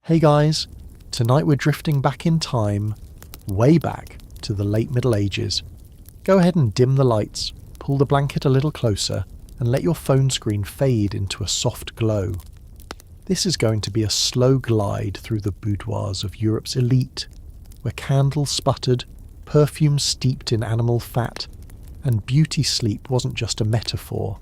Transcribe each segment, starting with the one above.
Hey guys, tonight we're drifting back in time, way back to the late Middle Ages. Go ahead and dim the lights, pull the blanket a little closer, and let your phone screen fade into a soft glow. This is going to be a slow glide through the boudoirs of Europe's elite, where candles sputtered, perfume steeped in animal fat, and beauty sleep wasn't just a metaphor.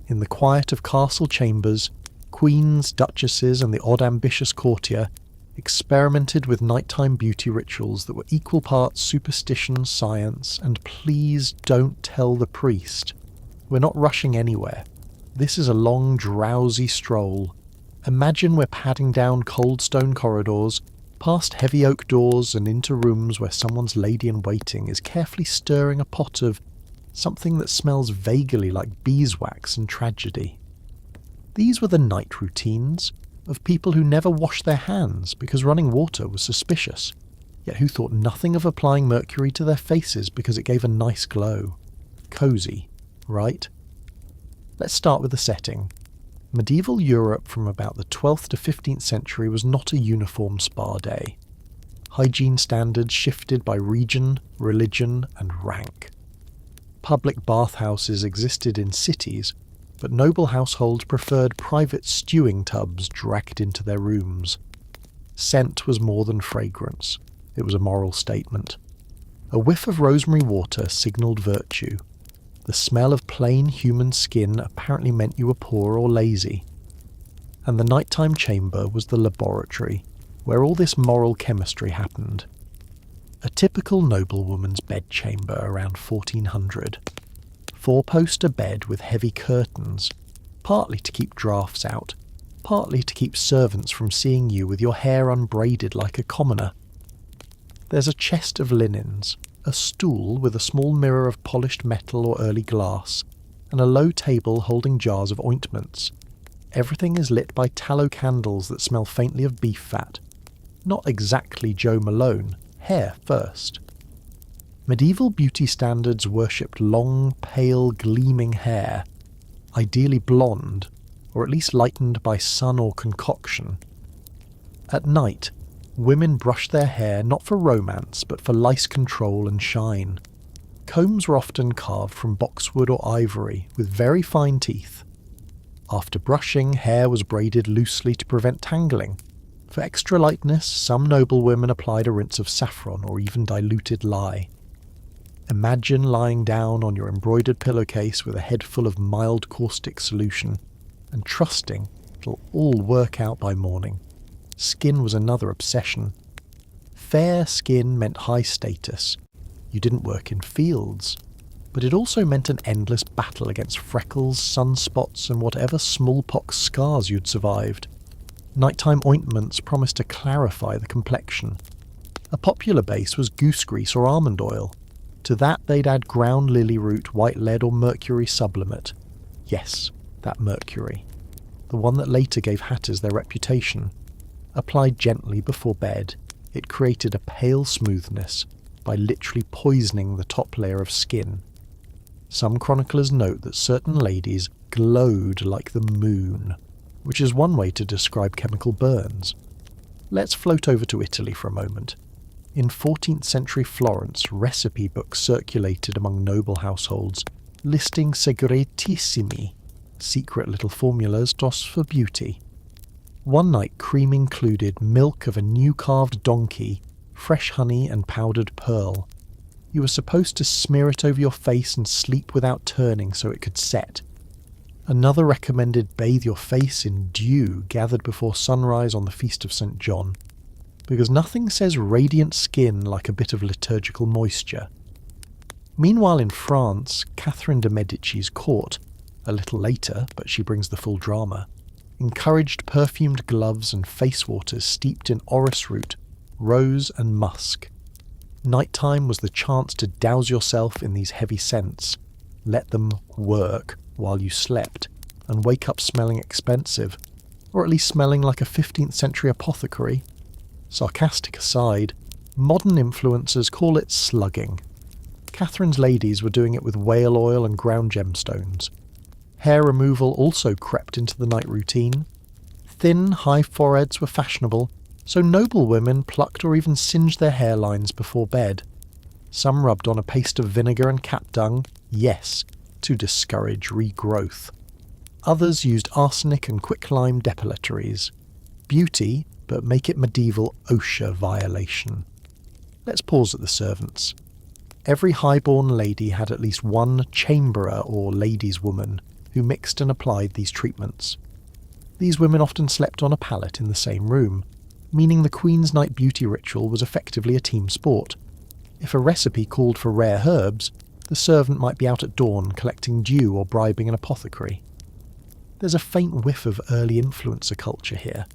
In the quiet of castle chambers, queens, duchesses, and the odd ambitious courtier experimented with nighttime beauty rituals that were equal parts superstition, science, and please don't tell the priest. We're not rushing anywhere. This is a long, drowsy stroll. Imagine we're padding down cold stone corridors, past heavy oak doors and into rooms where someone's lady-in-waiting is carefully stirring a pot of something that smells vaguely like beeswax and tragedy. These were the night routines of people who never washed their hands because running water was suspicious, yet who thought nothing of applying mercury to their faces because it gave a nice glow. Cozy, right? Let's start with the setting. Medieval Europe from about the 12th to 15th century was not a uniform spa day. Hygiene standards shifted by region, religion, and rank. Public bathhouses existed in cities, but noble households preferred private stewing tubs dragged into their rooms. Scent was more than fragrance. It was a moral statement. A whiff of rosemary water signalled virtue. The smell of plain human skin apparently meant you were poor or lazy. And the nighttime chamber was the laboratory, where all this moral chemistry happened. A typical noblewoman's bedchamber around 1400. Four-poster bed with heavy curtains, partly to keep drafts out, partly to keep servants from seeing you with your hair unbraided like a commoner. There's a chest of linens, a stool with a small mirror of polished metal or early glass, and a low table holding jars of ointments. Everything is lit by tallow candles that smell faintly of beef fat. Not exactly Joe Malone, hair first. Medieval beauty standards worshipped long, pale, gleaming hair, ideally blonde, or at least lightened by sun or concoction. At night, women brushed their hair not for romance, but for lice control and shine. Combs were often carved from boxwood or ivory, with very fine teeth. After brushing, hair was braided loosely to prevent tangling. For extra lightness, some noblewomen applied a rinse of saffron or even diluted lye. Imagine lying down on your embroidered pillowcase with a head full of mild caustic solution, and trusting it'll all work out by morning. Skin was another obsession. Fair skin meant high status. You didn't work in fields. But it also meant an endless battle against freckles, sunspots, and whatever smallpox scars you'd survived. Nighttime ointments promised to clarify the complexion. A popular base was goose grease or almond oil. To that they'd add ground lily root, white lead or mercury sublimate. Yes, that mercury. The one that later gave hatters their reputation. Applied gently before bed, it created a pale smoothness by literally poisoning the top layer of skin. Some chroniclers note that certain ladies glowed like the moon, which is one way to describe chemical burns. Let's float over to Italy for a moment. In 14th century Florence, recipe books circulated among noble households, listing segretissimi, secret little formulas just for beauty. One night cream included milk of a new carved donkey, fresh honey and powdered pearl. You were supposed to smear it over your face and sleep without turning so it could set. Another recommended bathe your face in dew gathered before sunrise on the feast of St. John, because nothing says radiant skin like a bit of liturgical moisture. Meanwhile in France, Catherine de' Medici's court, a little later, but she brings the full drama, encouraged perfumed gloves and face waters steeped in orris root, rose and musk. Nighttime was the chance to douse yourself in these heavy scents, let them work while you slept, and wake up smelling expensive, or at least smelling like a 15th century apothecary. Sarcastic aside, modern influencers call it slugging. Catherine's ladies were doing it with whale oil and ground gemstones. Hair removal also crept into the night routine. Thin, high foreheads were fashionable, So noble women plucked or even singed their hairlines before bed. Some rubbed on a paste of vinegar and cat dung, yes, to discourage regrowth. Others used arsenic and quicklime depilatories. Beauty, but make it medieval OSHA violation. Let's pause at the servants. Every highborn lady had at least one chamberer or ladies' woman who mixed and applied these treatments. These women often slept on a pallet in the same room, meaning the Queen's Night beauty ritual was effectively a team sport. If a recipe called for rare herbs, the servant might be out at dawn collecting dew or bribing an apothecary. There's a faint whiff of early influencer culture here.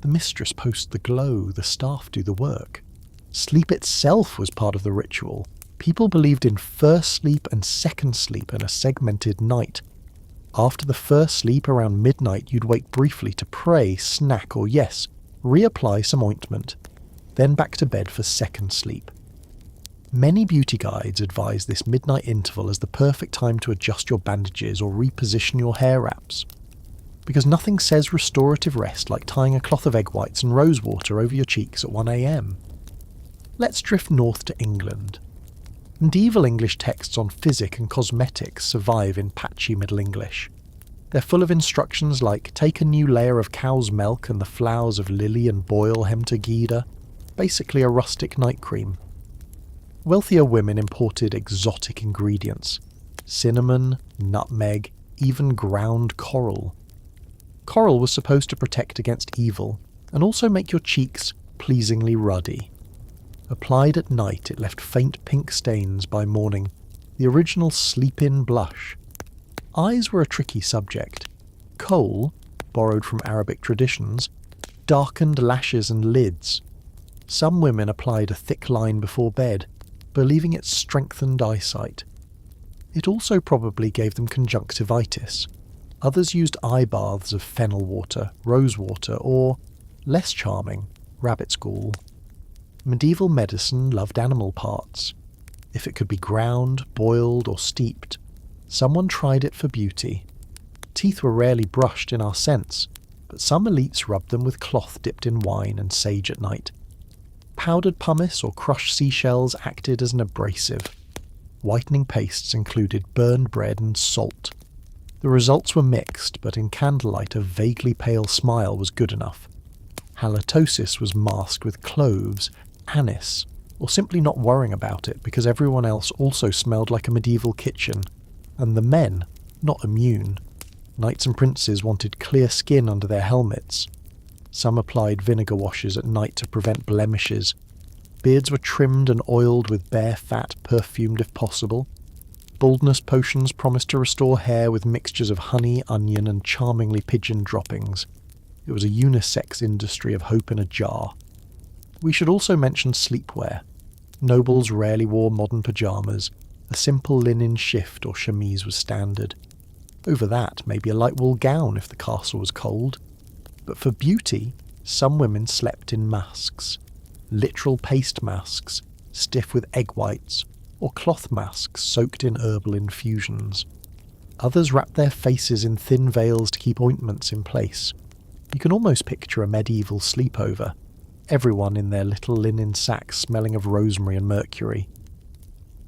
The mistress posts the glow, the staff do the work. Sleep itself was part of the ritual. People believed in first sleep and second sleep in a segmented night. After the first sleep around midnight, you'd wake briefly to pray, snack, or yes, reapply some ointment, then back to bed for second sleep. Many beauty guides advise this midnight interval as the perfect time to adjust your bandages or reposition your hair wraps, because nothing says restorative rest like tying a cloth of egg whites and rose water over your cheeks at 1 a.m. Let's drift north to England. Medieval English texts on physic and cosmetics survive in patchy Middle English. They're full of instructions like take a new layer of cow's milk and the flowers of lily and boil hemtagida, basically a rustic night cream. Wealthier women imported exotic ingredients: cinnamon, nutmeg, even ground coral. Coral was supposed to protect against evil and also make your cheeks pleasingly ruddy. Applied at night, it left faint pink stains by morning, the original sleep-in blush. Eyes were a tricky subject. Kohl, borrowed from Arabic traditions, darkened lashes and lids. Some women applied a thick line before bed, believing it strengthened eyesight. It also probably gave them conjunctivitis. Others used eye baths of fennel water, rose water, or, less charming, rabbit's gall. Medieval medicine loved animal parts. If it could be ground, boiled, or steeped, someone tried it for beauty. Teeth were rarely brushed in our sense, but some elites rubbed them with cloth dipped in wine and sage at night. Powdered pumice or crushed seashells acted as an abrasive. Whitening pastes included burned bread and salt. The results were mixed, but in candlelight a vaguely pale smile was good enough. Halitosis was masked with cloves, anise, or simply not worrying about it because everyone else also smelled like a medieval kitchen, and the men, not immune. Knights and princes wanted clear skin under their helmets. Some applied vinegar washes at night to prevent blemishes. Beards were trimmed and oiled with bear fat, perfumed if possible. Baldness potions promised to restore hair with mixtures of honey, onion, and charmingly pigeon droppings. It was a unisex industry of hope in a jar. We should also mention sleepwear. Nobles rarely wore modern pyjamas. A simple linen shift or chemise was standard. Over that, maybe a light wool gown if the castle was cold. But for beauty, some women slept in masks. Literal paste masks, stiff with egg whites, or cloth masks soaked in herbal infusions. Others wrapped their faces in thin veils to keep ointments in place. You can almost picture a medieval sleepover, everyone in their little linen sacks smelling of rosemary and mercury.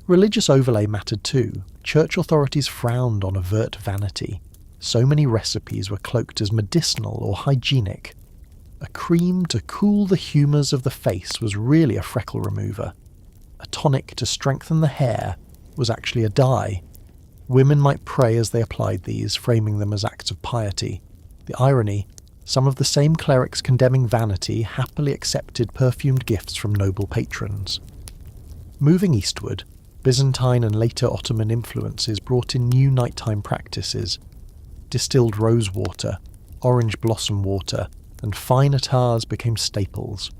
Religious overlay mattered too. Church authorities frowned on overt vanity. So many recipes were cloaked as medicinal or hygienic. A cream to cool the humours of the face was really a freckle remover. A tonic to strengthen the hair was actually a dye. Women might pray as they applied these, framing them as acts of piety. The irony, some of the same clerics condemning vanity happily accepted perfumed gifts from noble patrons. Moving eastward, Byzantine and later Ottoman influences brought in new nighttime practices. Distilled rose water, orange blossom water, and fine attars became staples.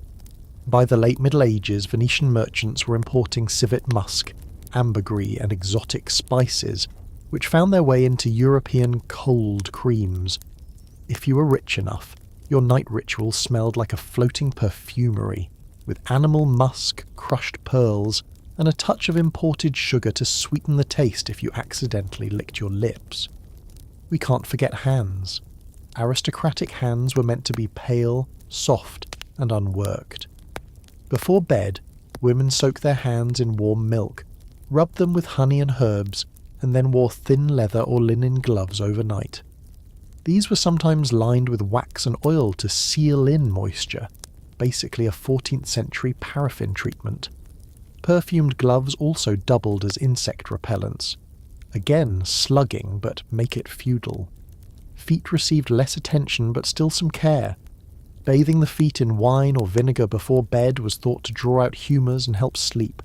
By the late Middle Ages, Venetian merchants were importing civet musk, ambergris, and exotic spices, which found their way into European cold creams. If you were rich enough, your night ritual smelled like a floating perfumery, with animal musk, crushed pearls, and a touch of imported sugar to sweeten the taste if you accidentally licked your lips. We can't forget hands. Aristocratic hands were meant to be pale, soft, and unworked. Before bed, women soaked their hands in warm milk, rubbed them with honey and herbs, and then wore thin leather or linen gloves overnight. These were sometimes lined with wax and oil to seal in moisture, basically a 14th century paraffin treatment. Perfumed gloves also doubled as insect repellents. Again, slugging, but make it feudal. Feet received less attention but still some care. Bathing the feet in wine or vinegar before bed was thought to draw out humours and help sleep.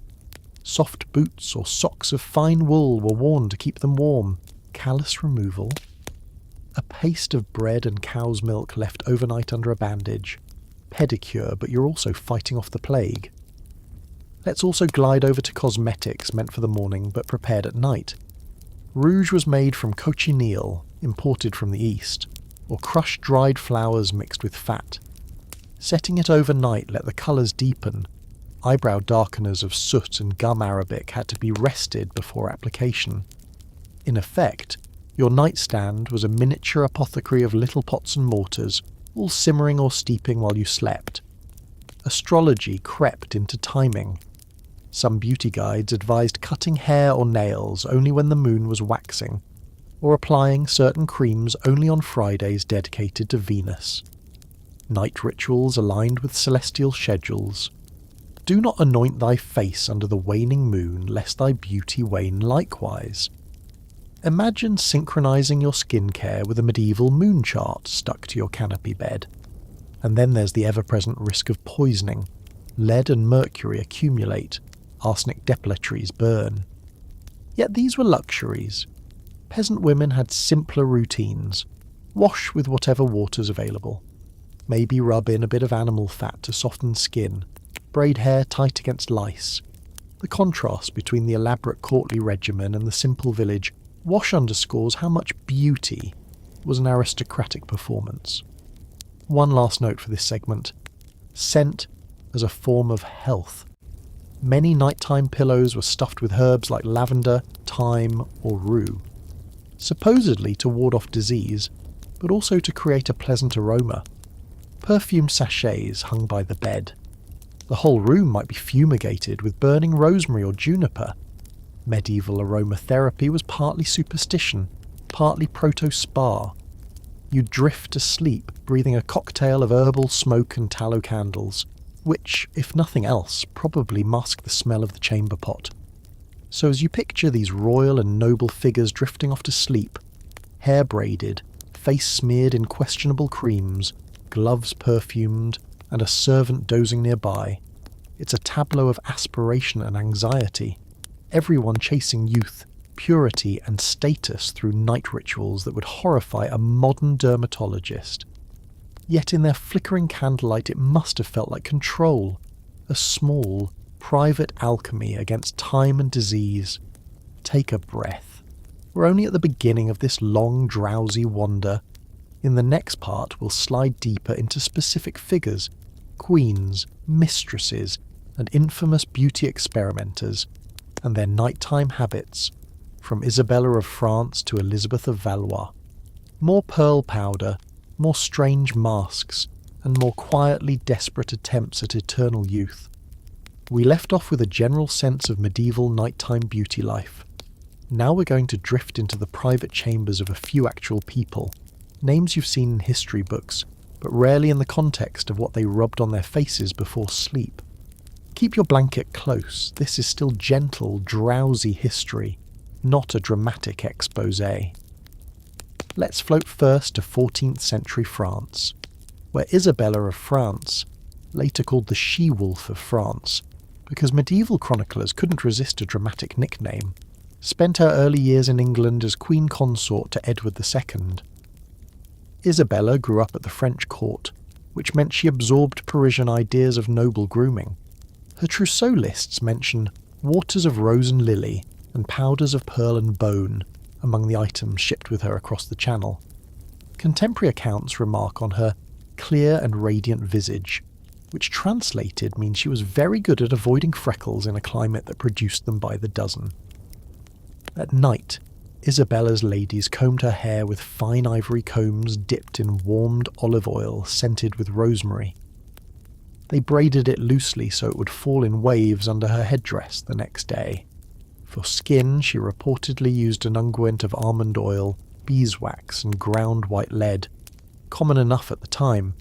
Soft boots or socks of fine wool were worn to keep them warm. Callus removal. A paste of bread and cow's milk left overnight under a bandage. Pedicure, but you're also fighting off the plague. Let's also glide over to cosmetics meant for the morning but prepared at night. Rouge was made from cochineal, imported from the east, or crushed dried flowers mixed with fat. Setting it overnight let the colours deepen. Eyebrow darkeners of soot and gum arabic had to be rested before application. In effect, your nightstand was a miniature apothecary of little pots and mortars, all simmering or steeping while you slept. Astrology crept into timing. Some beauty guides advised cutting hair or nails only when the moon was waxing, or applying certain creams only on Fridays dedicated to Venus. Night rituals aligned with celestial schedules. Do not anoint thy face under the waning moon, lest thy beauty wane likewise. Imagine synchronizing your skincare with a medieval moon chart stuck to your canopy bed. And then there's the ever-present risk of poisoning. Lead and mercury accumulate. Arsenic depilatories burn. Yet these were luxuries. Peasant women had simpler routines. Wash with whatever water's available. Maybe rub in a bit of animal fat to soften skin. Braid hair tight against lice. The contrast between the elaborate courtly regimen and the simple village wash underscores how much beauty was an aristocratic performance. One last note for this segment. Scent as a form of health. Many nighttime pillows were stuffed with herbs like lavender, thyme, or rue. Supposedly to ward off disease, but also to create a pleasant aroma. Perfumed sachets hung by the bed. The whole room might be fumigated with burning rosemary or juniper. Medieval aromatherapy was partly superstition, partly proto-spa. You'd drift to sleep, breathing a cocktail of herbal smoke and tallow candles, which, if nothing else, probably mask the smell of the chamber pot. So as you picture these royal and noble figures drifting off to sleep, hair braided, face smeared in questionable creams, gloves perfumed, and a servant dozing nearby, it's a tableau of aspiration and anxiety. Everyone chasing youth, purity and status through night rituals that would horrify a modern dermatologist. Yet in their flickering candlelight it must have felt like control, a small, private alchemy against time and disease. Take a breath. We're only at the beginning of this long, drowsy wander. In the next part we'll slide deeper into specific figures, queens, mistresses, and infamous beauty experimenters, and their nighttime habits, from Isabella of France to Elizabeth of Valois. More pearl powder, more strange masks, and more quietly desperate attempts at eternal youth. We left off with a general sense of medieval nighttime beauty life. Now we're going to drift into the private chambers of a few actual people, names you've seen in history books, but rarely in the context of what they rubbed on their faces before sleep. Keep your blanket close. This is still gentle, drowsy history, not a dramatic exposé. Let's float first to 14th century France, where Isabella of France, later called the She-Wolf of France, because medieval chroniclers couldn't resist a dramatic nickname, spent her early years in England as queen consort to Edward II. Isabella grew up at the French court, which meant she absorbed Parisian ideas of noble grooming. Her trousseau lists mention waters of rose and lily and powders of pearl and bone among the items shipped with her across the Channel. Contemporary accounts remark on her clear and radiant visage, which translated means she was very good at avoiding freckles in a climate that produced them by the dozen. At night, Isabella's ladies combed her hair with fine ivory combs dipped in warmed olive oil scented with rosemary. They braided it loosely so it would fall in waves under her headdress the next day. For skin, she reportedly used an unguent of almond oil, beeswax, and ground white lead, common enough at the time.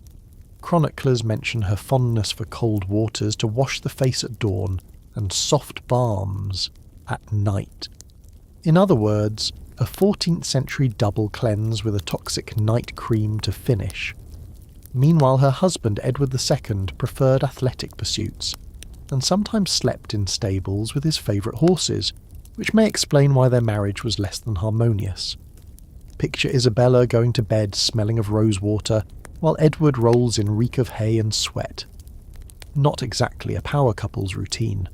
Chroniclers mention her fondness for cold waters to wash the face at dawn and soft balms at night. In other words, a 14th century double cleanse with a toxic night cream to finish. Meanwhile, her husband Edward II preferred athletic pursuits, and sometimes slept in stables with his favourite horses, which may explain why their marriage was less than harmonious. Picture Isabella going to bed smelling of rosewater, while Edward rolls in reek of hay and sweat. Not exactly a power couple's routine.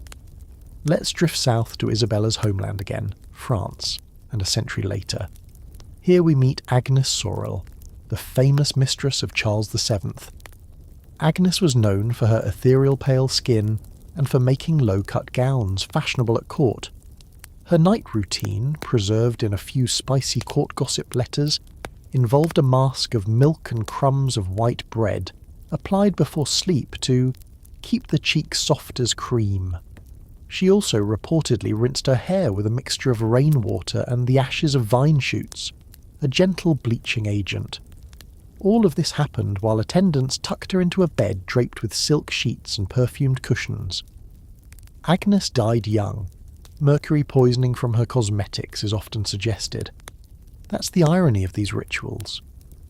Let's drift south to Isabella's homeland again, France, and a century later. Here we meet Agnes Sorel, the famous mistress of Charles VII. Agnes was known for her ethereal pale skin and for making low-cut gowns fashionable at court. Her night routine, preserved in a few spicy court gossip letters, involved a mask of milk and crumbs of white bread, applied before sleep to keep the cheeks soft as cream. She also reportedly rinsed her hair with a mixture of rainwater and the ashes of vine shoots, a gentle bleaching agent. All of this happened while attendants tucked her into a bed draped with silk sheets and perfumed cushions. Agnes died young. Mercury poisoning from her cosmetics is often suggested. That's the irony of these rituals.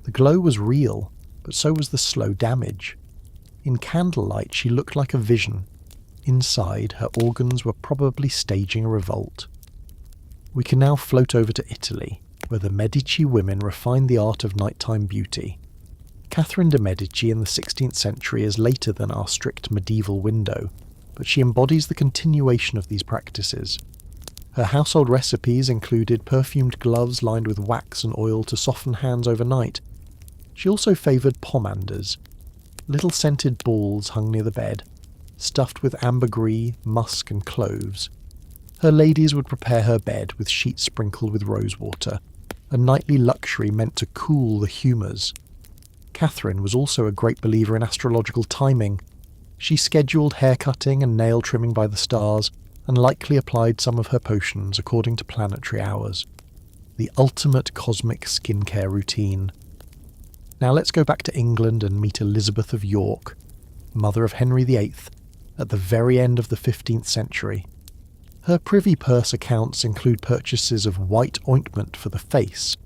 The glow was real, but so was the slow damage. In candlelight she looked like a vision. Inside, her organs were probably staging a revolt. We can now float over to Italy, where the Medici women refined the art of nighttime beauty. Catherine de' Medici in the 16th century is later than our strict medieval window, but she embodies the continuation of these practices. Her household recipes included perfumed gloves lined with wax and oil to soften hands overnight. She also favoured pomanders, little scented balls hung near the bed, stuffed with ambergris, musk and cloves. Her ladies would prepare her bed with sheets sprinkled with rosewater, a nightly luxury meant to cool the humours. Catherine was also a great believer in astrological timing. She scheduled haircutting and nail trimming by the stars, and likely applied some of her potions according to planetary hours. The ultimate cosmic skincare routine. Now let's go back to England and meet Elizabeth of York, mother of Henry VIII, at the very end of the 15th century. Her privy purse accounts include purchases of white ointment for the face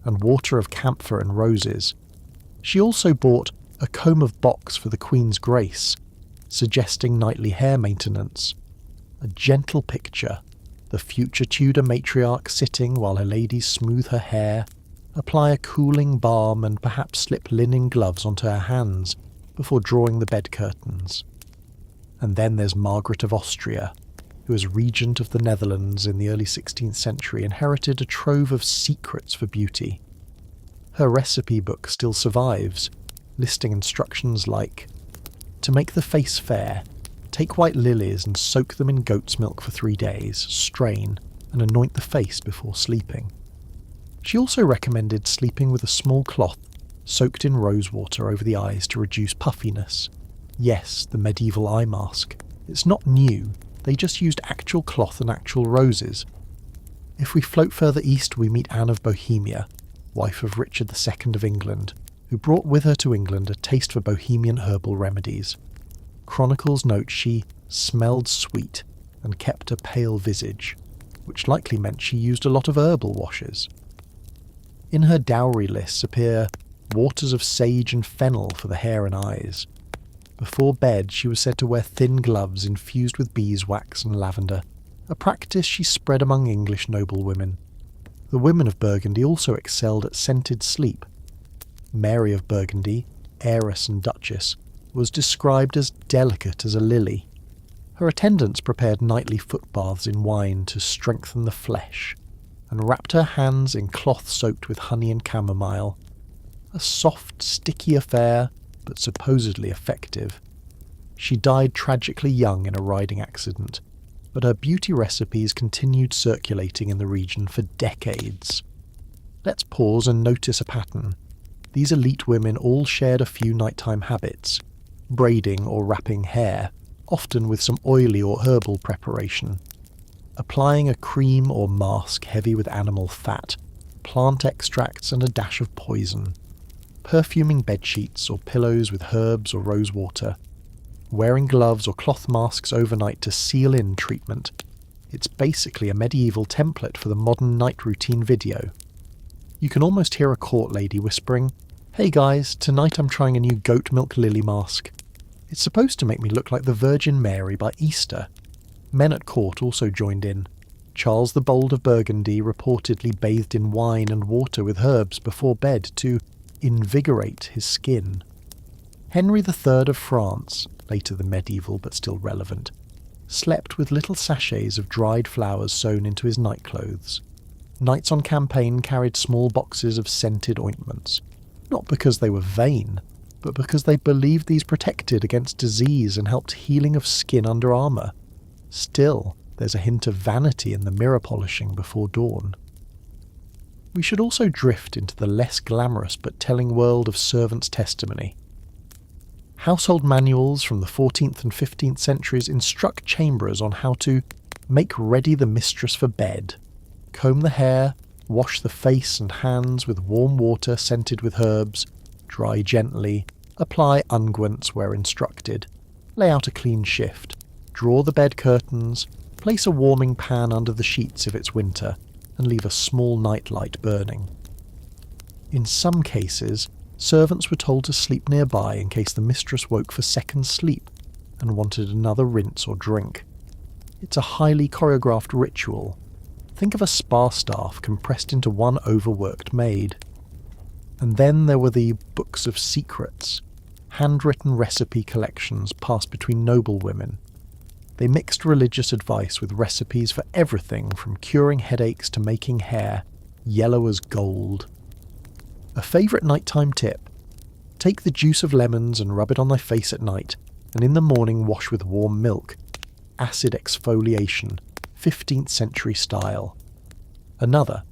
and water of camphor and roses. She also bought a comb of box for the Queen's grace, suggesting nightly hair maintenance. A gentle picture, the future Tudor matriarch sitting while her ladies smooth her hair, apply a cooling balm and perhaps slip linen gloves onto her hands before drawing the bed curtains. And then there's Margaret of Austria, who as regent of the Netherlands in the early 16th century inherited a trove of secrets for beauty. Her recipe book still survives, listing instructions like, to make the face fair, take white lilies and soak them in goat's milk for 3 days, strain, and anoint the face before sleeping. She also recommended sleeping with a small cloth soaked in rosewater over the eyes to reduce puffiness. Yes, the medieval eye mask. It's not new, they just used actual cloth and actual roses. If we float further east, we meet Anne of Bohemia, wife of Richard II of England, who brought with her to England a taste for Bohemian herbal remedies. Chronicles note she smelled sweet and kept a pale visage, which likely meant she used a lot of herbal washes. In her dowry lists appear waters of sage and fennel for the hair and eyes. Before bed, she was said to wear thin gloves infused with beeswax and lavender, a practice she spread among English noblewomen. The women of Burgundy also excelled at scented sleep. Mary of Burgundy, heiress and duchess, was described as delicate as a lily. Her attendants prepared nightly foot baths in wine to strengthen the flesh, and wrapped her hands in cloth soaked with honey and chamomile. A soft, sticky affair, but supposedly effective. She died tragically young in a riding accident, but her beauty recipes continued circulating in the region for decades. Let's pause and notice a pattern. These elite women all shared a few nighttime habits. braiding or wrapping hair, often with some oily or herbal preparation, applying a cream or mask heavy with animal fat, plant extracts and a dash of poison, perfuming bedsheets or pillows with herbs or rosewater, wearing gloves or cloth masks overnight to seal in treatment. It's basically a medieval template for the modern night routine video. You can almost hear a court lady whispering, "Hey guys, tonight I'm trying a new goat milk lily mask. It's supposed to make me look like the Virgin Mary by Easter." Men at court also joined in. Charles the Bold of Burgundy reportedly bathed in wine and water with herbs before bed to invigorate his skin. Henry III of France, later the medieval but still relevant, slept with little sachets of dried flowers sewn into his nightclothes. Knights on campaign carried small boxes of scented ointments, not because they were vain, but because they believed these protected against disease and helped healing of skin under armour. Still, there's a hint of vanity in the mirror polishing before dawn. We should also drift into the less glamorous but telling world of servants' testimony. Household manuals from the 14th and 15th centuries instruct chamberers on how to make ready the mistress for bed, comb the hair, wash the face and hands with warm water scented with herbs, dry gently, apply unguents where instructed, lay out a clean shift, draw the bed curtains, place a warming pan under the sheets if it's winter, and leave a small nightlight burning. In some cases, servants were told to sleep nearby in case the mistress woke for second sleep and wanted another rinse or drink. It's a highly choreographed ritual. Think of a spa staff compressed into one overworked maid. And then there were the books of secrets, handwritten recipe collections passed between noblewomen. They mixed religious advice with recipes for everything from curing headaches to making hair yellow as gold. A favourite nighttime tip: take the juice of lemons and rub it on thy face at night, and in the morning wash with warm milk. Acid exfoliation, 15th century style. Another: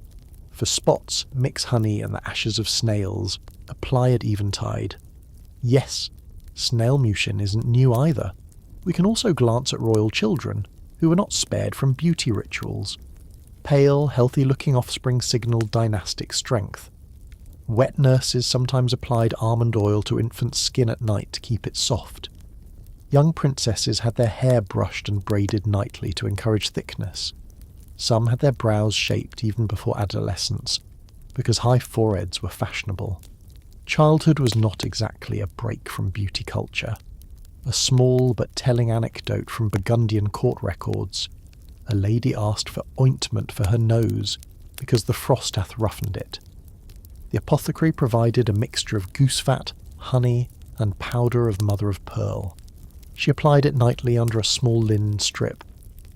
for spots, mix honey and the ashes of snails, apply at eventide. Yes, snail mucin isn't new either. We can also glance at royal children, who were not spared from beauty rituals. Pale, healthy-looking offspring signalled dynastic strength. Wet nurses sometimes applied almond oil to infants' skin at night to keep it soft. Young princesses had their hair brushed and braided nightly to encourage thickness. Some had their brows shaped even before adolescence, because high foreheads were fashionable. Childhood was not exactly a break from beauty culture. A small but telling anecdote from Burgundian court records. A lady asked for ointment for her nose, because the frost hath roughened it. The apothecary provided a mixture of goose fat, honey, and powder of mother of pearl. She applied it nightly under a small linen strip.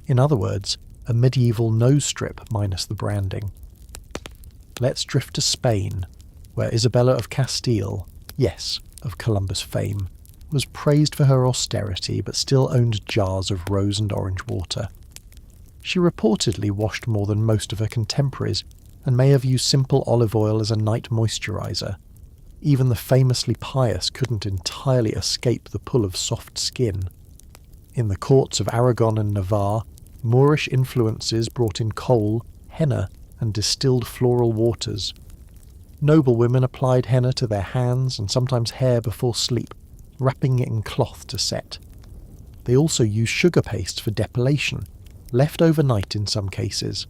In other words, a medieval nose strip minus the branding. Let's drift to Spain, where Isabella of Castile, yes, of Columbus fame, was praised for her austerity but still owned jars of rose and orange water. She reportedly washed more than most of her contemporaries, and may have used simple olive oil as a night moisturiser. Even the famously pious couldn't entirely escape the pull of soft skin. In the courts of Aragon and Navarre, Moorish influences brought in kohl, henna, and distilled floral waters. Noblewomen applied henna to their hands and sometimes hair before sleep, wrapping it in cloth to set. They also used sugar paste for depilation, left overnight in some cases.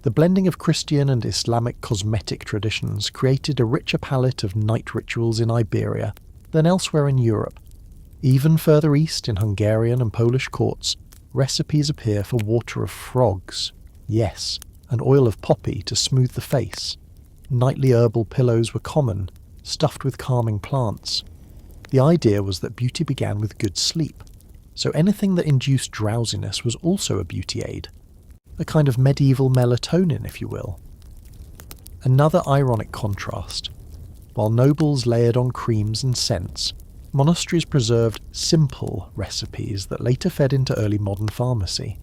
The blending of Christian and Islamic cosmetic traditions created a richer palette of night rituals in Iberia than elsewhere in Europe. Even further east in Hungarian and Polish courts, recipes appear for water of frogs, yes, and oil of poppy to smooth the face. Nightly herbal pillows were common, stuffed with calming plants. The idea was that beauty began with good sleep, so anything that induced drowsiness was also a beauty aid. A kind of medieval melatonin, if you will. Another ironic contrast. While nobles layered on creams and scents, monasteries preserved simple recipes that later fed into early modern pharmacy.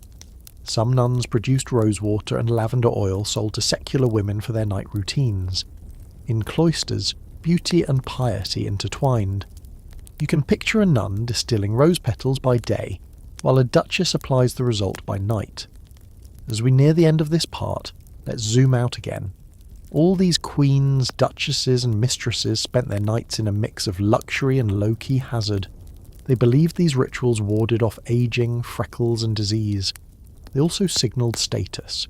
Some nuns produced rosewater and lavender oil sold to secular women for their night routines. In cloisters, beauty and piety intertwined. You can picture a nun distilling rose petals by day, while a duchess applies the result by night. As we near the end of this part, let's zoom out again. All these queens, duchesses and mistresses spent their nights in a mix of luxury and low-key hazard. They believed these rituals warded off aging, freckles and disease. They also signalled status.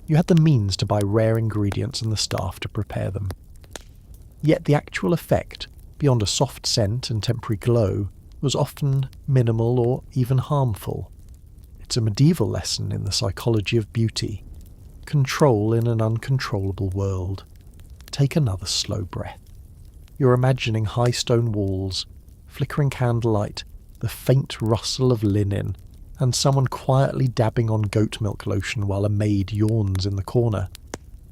You had the means to buy rare ingredients and the staff to prepare them. Yet the actual effect, beyond a soft scent and temporary glow, was often minimal or even harmful. It's a medieval lesson in the psychology of beauty. Control in an uncontrollable world. Take another slow breath. You're imagining high stone walls, flickering candlelight, the faint rustle of linen, and someone quietly dabbing on goat milk lotion while a maid yawns in the corner.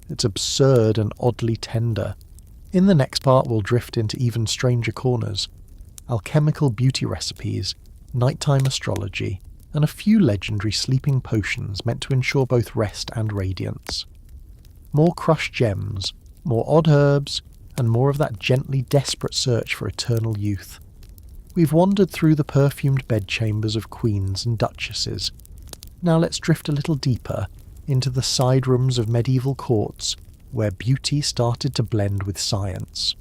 It's absurd and oddly tender. In the next part we'll drift into even stranger corners. Alchemical beauty recipes, nighttime astrology, and a few legendary sleeping potions meant to ensure both rest and radiance. More crushed gems, more odd herbs, and more of that gently desperate search for eternal youth. We've wandered through the perfumed bedchambers of queens and duchesses. Now let's drift a little deeper into the side rooms of medieval courts where beauty started to blend with science,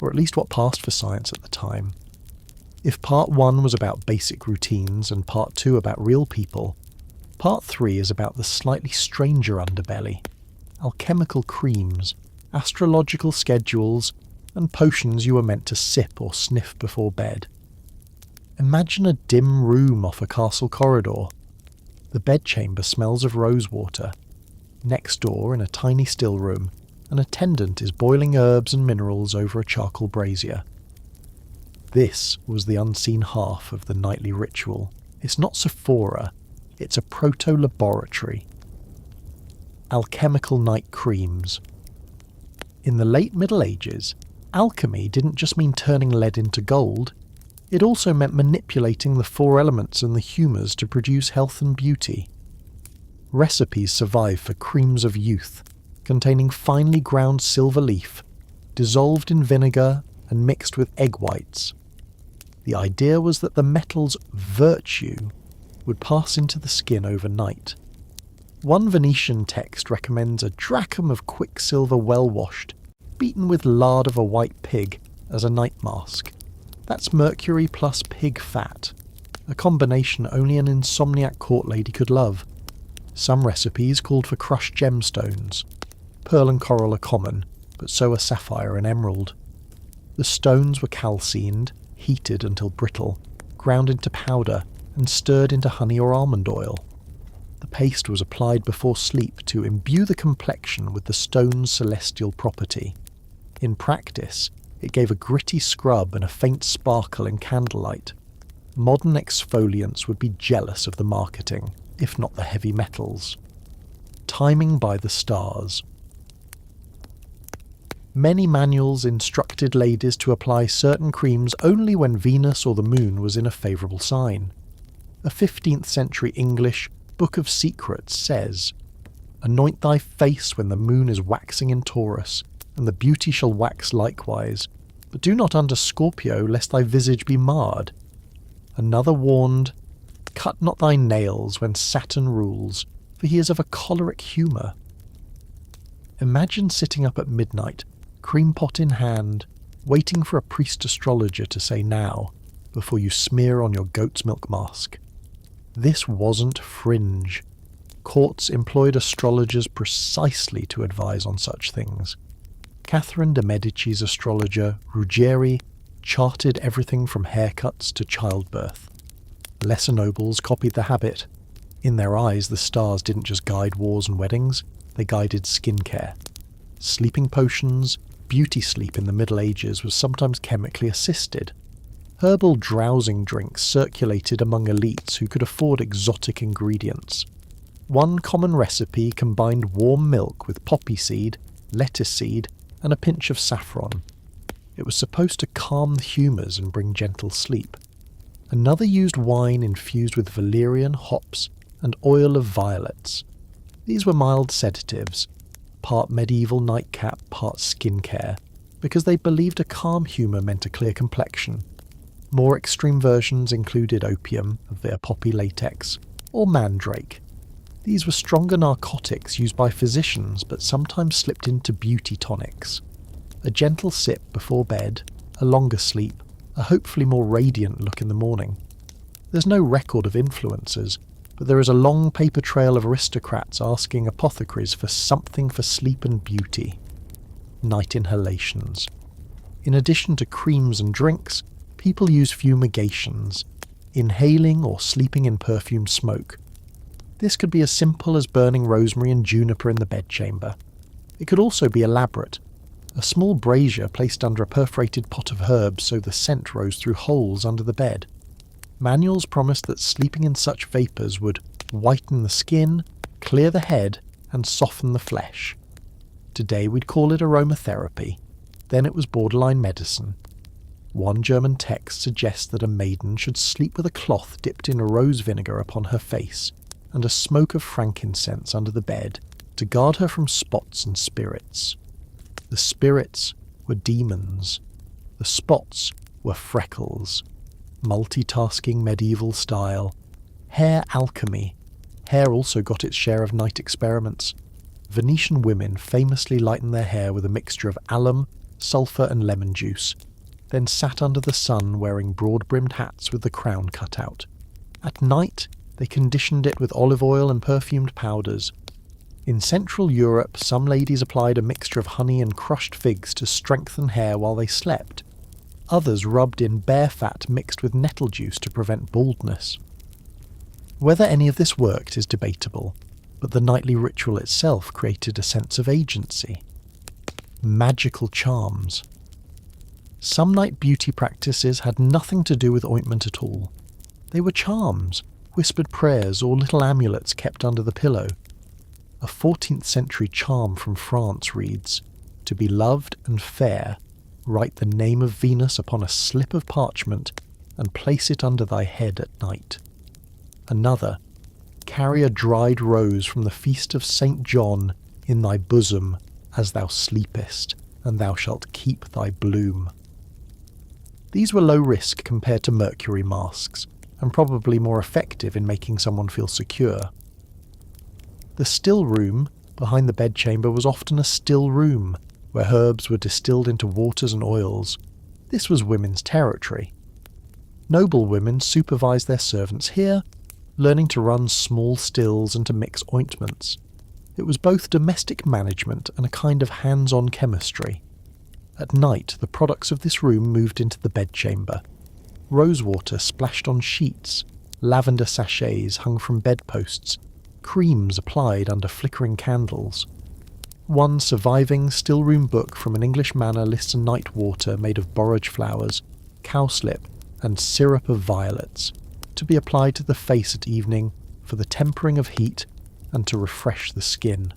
or at least what passed for science at the time. If part 1 was about basic routines and part 2 about real people, part 3 is about the slightly stranger underbelly, alchemical creams, astrological schedules, and potions you were meant to sip or sniff before bed. Imagine a dim room off a castle corridor. The bedchamber smells of rosewater. Next door, in a tiny still room, an attendant is boiling herbs and minerals over a charcoal brazier. This was the unseen half of the nightly ritual. It's not Sephora, it's a proto-laboratory. Alchemical night creams. In the late Middle Ages, alchemy didn't just mean turning lead into gold, it also meant manipulating the 4 elements and the humours to produce health and beauty. Recipes survive for creams of youth, containing finely ground silver leaf, dissolved in vinegar and mixed with egg whites. The idea was that the metal's virtue would pass into the skin overnight. One Venetian text recommends a drachm of quicksilver well-washed, beaten with lard of a white pig as a night mask. That's mercury plus pig fat, a combination only an insomniac court lady could love. Some recipes called for crushed gemstones. Pearl and coral are common, but so are sapphire and emerald. The stones were calcined, heated until brittle, ground into powder, and stirred into honey or almond oil. The paste was applied before sleep to imbue the complexion with the stone's celestial property. In practice, it gave a gritty scrub and a faint sparkle in candlelight. Modern exfoliants would be jealous of the marketing, if not the heavy metals. Timing by the stars. Many manuals instructed ladies to apply certain creams only when Venus or the moon was in a favourable sign. A 15th century English Book of Secrets says, "Anoint thy face when the moon is waxing in Taurus, and the beauty shall wax likewise. But do not under Scorpio, lest thy visage be marred." Another warned, "Cut not thy nails when Saturn rules, for he is of a choleric humour." Imagine sitting up at midnight, cream pot in hand, waiting for a priest astrologer to say now, before you smear on your goat's milk mask. This wasn't fringe. Courts employed astrologers precisely to advise on such things. Catherine de' Medici's astrologer, Ruggieri, charted everything from haircuts to childbirth. Lesser nobles copied the habit. In their eyes, the stars didn't just guide wars and weddings, they guided skincare. Sleeping potions, beauty sleep in the Middle Ages was sometimes chemically assisted. Herbal drowsing drinks circulated among elites who could afford exotic ingredients. One common recipe combined warm milk with poppy seed, lettuce seed, and a pinch of saffron. It was supposed to calm the humours and bring gentle sleep. Another used wine infused with valerian, hops, and oil of violets. These were mild sedatives, part medieval nightcap, part skincare, because they believed a calm humour meant a clear complexion. More extreme versions included opium via poppy latex or mandrake. These were stronger narcotics used by physicians but sometimes slipped into beauty tonics. A gentle sip before bed, a longer sleep, a hopefully more radiant look in the morning. There's no record of influencers, but there is a long paper trail of aristocrats asking apothecaries for something for sleep and beauty. Night inhalations. In addition to creams and drinks, people use fumigations, inhaling or sleeping in perfumed smoke. This could be as simple as burning rosemary and juniper in the bedchamber. It could also be elaborate. A small brazier placed under a perforated pot of herbs so the scent rose through holes under the bed. Manuals promised that sleeping in such vapours would whiten the skin, clear the head, and soften the flesh. Today we'd call it aromatherapy. Then it was borderline medicine. One German text suggests that a maiden should sleep with a cloth dipped in rose vinegar upon her face, and a smoke of frankincense under the bed to guard her from spots and spirits. The spirits were demons. The spots were freckles. Multitasking medieval style. Hair alchemy. Hair also got its share of night experiments. Venetian women famously lightened their hair with a mixture of alum, sulphur and lemon juice, then sat under the sun wearing broad-brimmed hats with the crown cut out. At night, they conditioned it with olive oil and perfumed powders. In Central Europe, some ladies applied a mixture of honey and crushed figs to strengthen hair while they slept. Others rubbed in bear fat mixed with nettle juice to prevent baldness. Whether any of this worked is debatable, but the nightly ritual itself created a sense of agency. Magical charms. Some night beauty practices had nothing to do with ointment at all. They were charms, whispered prayers or little amulets kept under the pillow. A 14th century charm from France reads, "To be loved and fair, write the name of Venus upon a slip of parchment and place it under thy head at night." Another, "Carry a dried rose from the feast of St. John in thy bosom as thou sleepest, and thou shalt keep thy bloom." These were low risk compared to mercury masks, and probably more effective in making someone feel secure. The still room behind the bedchamber was often a still room, where herbs were distilled into waters and oils. This was women's territory. Noble women supervised their servants here, learning to run small stills and to mix ointments. It was both domestic management and a kind of hands-on chemistry. At night, the products of this room moved into the bedchamber. Rosewater splashed on sheets, lavender sachets hung from bedposts, creams applied under flickering candles. One surviving still-room book from an English manor lists night water made of borage flowers, cowslip, and syrup of violets, to be applied to the face at evening for the tempering of heat and to refresh the skin.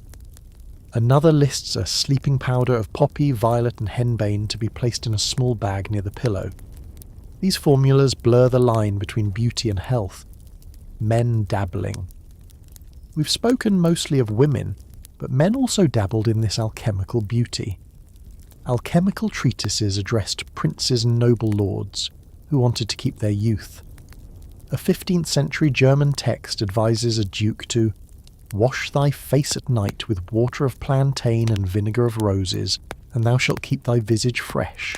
Another lists a sleeping powder of poppy, violet, and henbane to be placed in a small bag near the pillow. These formulas blur the line between beauty and health. Men dabbling. We've spoken mostly of women, but men also dabbled in this alchemical beauty. Alchemical treatises addressed princes and noble lords who wanted to keep their youth. A 15th century German text advises a duke to "wash thy face at night with water of plantain and vinegar of roses, and thou shalt keep thy visage fresh."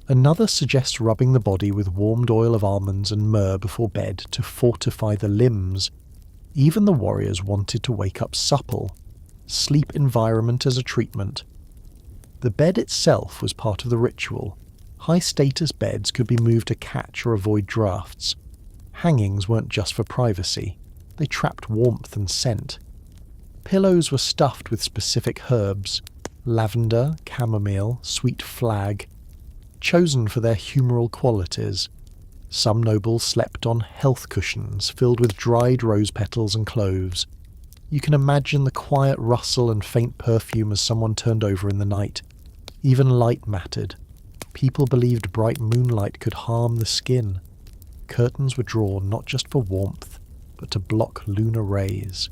Another suggests rubbing the body with warmed oil of almonds and myrrh before bed to fortify the limbs. Even the warriors wanted to wake up supple. Sleep environment as a treatment. The bed itself was part of the ritual. High-status beds could be moved to catch or avoid drafts. Hangings weren't just for privacy. They trapped warmth and scent. Pillows were stuffed with specific herbs, lavender, chamomile, sweet flag, chosen for their humoral qualities. Some nobles slept on health cushions filled with dried rose petals and cloves. You can imagine the quiet rustle and faint perfume as someone turned over in the night. Even light mattered. People believed bright moonlight could harm the skin. Curtains were drawn not just for warmth, but to block lunar rays.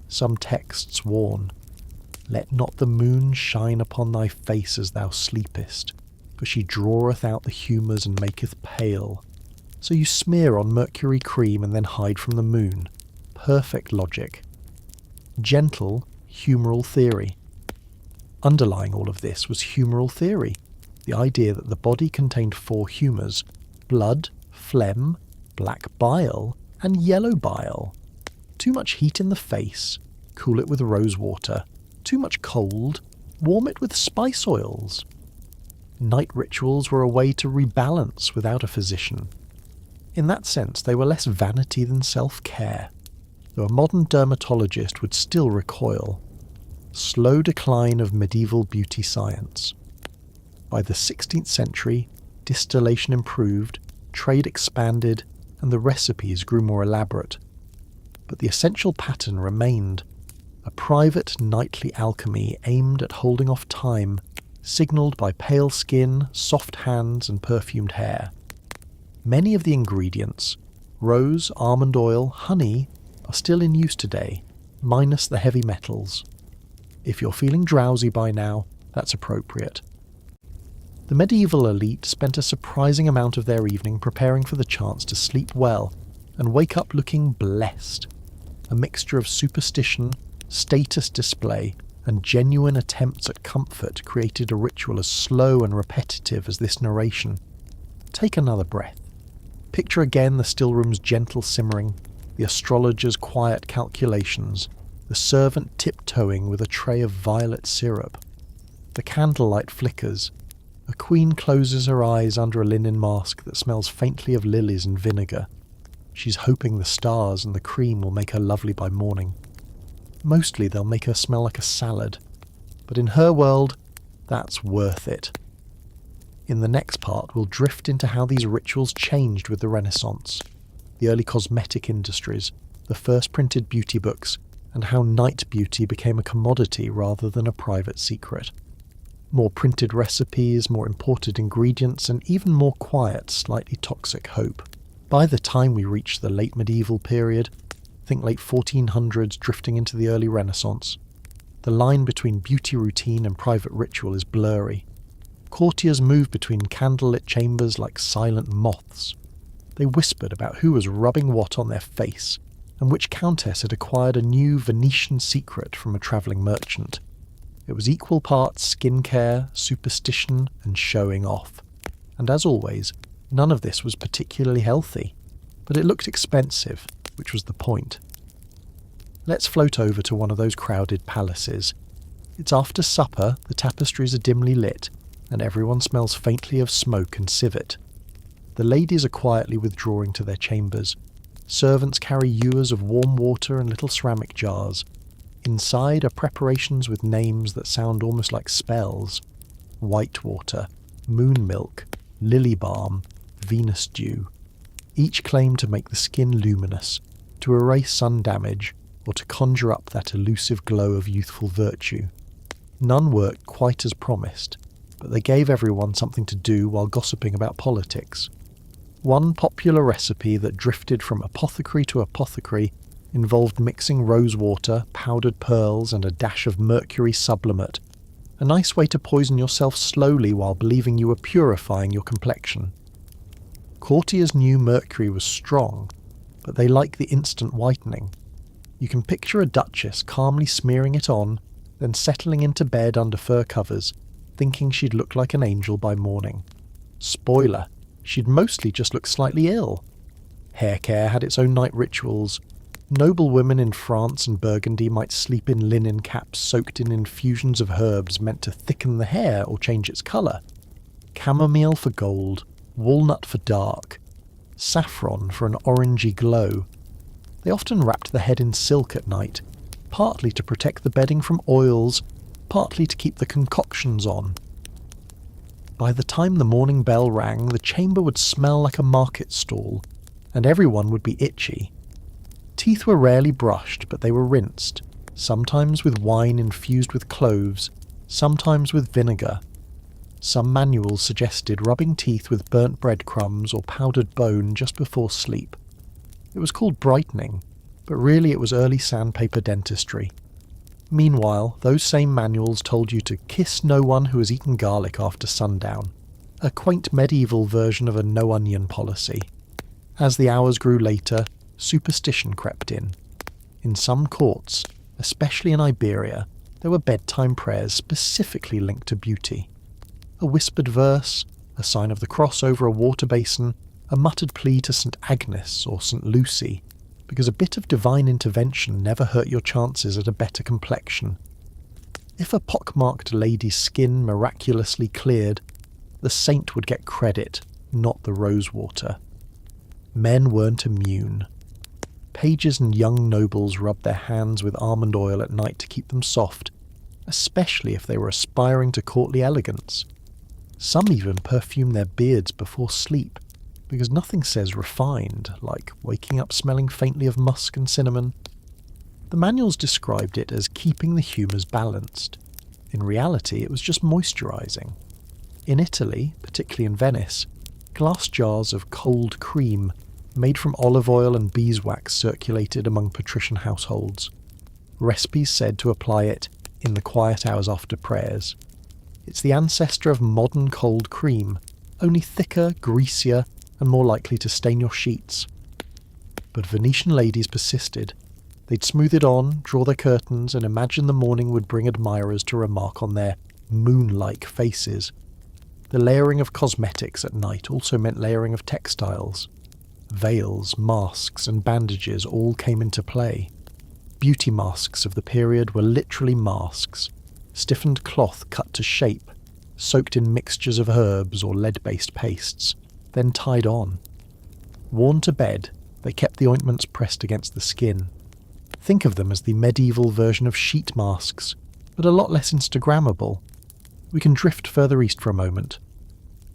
Some texts warn, "Let not the moon shine upon thy face as thou sleepest." for she draweth out the humours and maketh pale. So you smear on mercury cream and then hide from the moon. Perfect logic. Gentle, humoral theory. Underlying all of this was humoral theory, the idea that the body contained 4 humours: blood, phlegm, black bile, and yellow bile. Too much heat in the face, cool it with rose water. Too much cold, warm it with spice oils. Night rituals were a way to rebalance without a physician. In that sense, they were less vanity than self-care, though a modern dermatologist would still recoil. Slow decline of medieval beauty science. By the 16th century, distillation improved, trade expanded, and the recipes grew more elaborate. But the essential pattern remained: a private nightly alchemy aimed at holding off time, signalled by pale skin, soft hands, and perfumed hair. Many of the ingredients, rose, almond oil, honey, are still in use today, minus the heavy metals. If you're feeling drowsy by now, that's appropriate. The medieval elite spent a surprising amount of their evening preparing for the chance to sleep well and wake up looking blessed. A mixture of superstition, status display, and genuine attempts at comfort created a ritual as slow and repetitive as this narration. Take another breath. Picture again the still room's gentle simmering, the astrologer's quiet calculations, the servant tiptoeing with a tray of violet syrup. The candlelight flickers. A queen closes her eyes under a linen mask that smells faintly of lilies and vinegar. She's hoping the stars and the cream will make her lovely by morning. Mostly they'll make her smell like a salad, but in her world, that's worth it. In the next part, we'll drift into how these rituals changed with the Renaissance, the early cosmetic industries, the first printed beauty books, and how night beauty became a commodity rather than a private secret. More printed recipes, more imported ingredients, and even more quiet, slightly toxic hope. By the time we reach the late medieval period, think late 1400s drifting into the early Renaissance, the line between beauty routine and private ritual is blurry. Courtiers moved between candlelit chambers like silent moths. They whispered about who was rubbing what on their face, and which countess had acquired a new Venetian secret from a travelling merchant. It was equal parts skincare, superstition, and showing off. And as always, none of this was particularly healthy, but it looked expensive, which was the point. Let's float over to one of those crowded palaces. It's after supper, the tapestries are dimly lit, and everyone smells faintly of smoke and civet. The ladies are quietly withdrawing to their chambers. Servants carry ewers of warm water and little ceramic jars. Inside are preparations with names that sound almost like spells. White water, moon milk, lily balm, Venus dew. Each claim to make the skin luminous, to erase sun damage, or to conjure up that elusive glow of youthful virtue. None worked quite as promised, but they gave everyone something to do while gossiping about politics. One popular recipe that drifted from apothecary to apothecary involved mixing rose water, powdered pearls, and a dash of mercury sublimate, a nice way to poison yourself slowly while believing you were purifying your complexion. Courtiers knew mercury was strong, but they liked the instant whitening. You can picture a duchess calmly smearing it on, then settling into bed under fur covers, thinking she'd look like an angel by morning. Spoiler, she'd mostly just look slightly ill. Hair care had its own night rituals. Noble women in France and Burgundy might sleep in linen caps soaked in infusions of herbs meant to thicken the hair or change its colour. Chamomile for gold, walnut for dark, saffron for an orangey glow. They often wrapped the head in silk at night, partly to protect the bedding from oils, partly to keep the concoctions on. By the time the morning bell rang, the chamber would smell like a market stall, and everyone would be itchy. Teeth were rarely brushed, but they were rinsed, sometimes with wine infused with cloves, sometimes with vinegar. Some manuals suggested rubbing teeth with burnt breadcrumbs or powdered bone just before sleep. It was called brightening, but really it was early sandpaper dentistry. Meanwhile, those same manuals told you to kiss no one who has eaten garlic after sundown. a quaint medieval version of a no-onion policy. As the hours grew later, superstition crept in. In some courts, especially in Iberia, there were bedtime prayers specifically linked to beauty. A whispered verse, a sign of the cross over a water basin, a muttered plea to St. Agnes or St. Lucy, because a bit of divine intervention never hurt your chances at a better complexion. If a pockmarked lady's skin miraculously cleared, the saint would get credit, not the rosewater. Men weren't immune. Pages and young nobles rubbed their hands with almond oil at night to keep them soft, especially if they were aspiring to courtly elegance. Some even perfumed their beards before sleep, because nothing says refined like waking up smelling faintly of musk and cinnamon. The manuals described it as keeping the humours balanced. In reality, it was just moisturising. In Italy, particularly in Venice, glass jars of cold cream made from olive oil and beeswax circulated among patrician households. Recipes said to apply it in the quiet hours after prayers. It's the ancestor of modern cold cream, only thicker, greasier, and more likely to stain your sheets. But Venetian ladies persisted. They'd smooth it on, draw their curtains, and imagine the morning would bring admirers to remark on their moon-like faces. The layering of cosmetics at night also meant layering of textiles. Veils, masks, and bandages all came into play. Beauty masks of the period were literally masks, stiffened cloth cut to shape, soaked in mixtures of herbs or lead-based pastes, then tied on. Worn to bed, they kept the ointments pressed against the skin. Think of them as the medieval version of sheet masks, but a lot less Instagrammable. We can drift further east for a moment.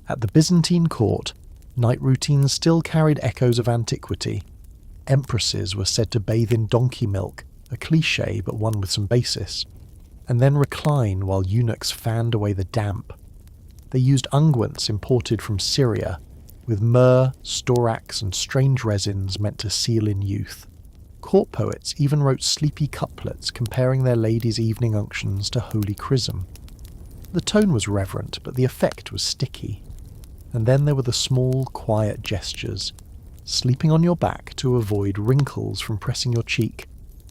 At the Byzantine court, night routines still carried echoes of antiquity. Empresses were said to bathe in donkey milk, a cliché but one with some basis, and then recline while eunuchs fanned away the damp. They used unguents imported from Syria, with myrrh, storax and strange resins meant to seal in youth. Court poets even wrote sleepy couplets comparing their ladies' evening unctions to Holy Chrism. The tone was reverent, but the effect was sticky. And then there were the small, quiet gestures, sleeping on your back to avoid wrinkles from pressing your cheek,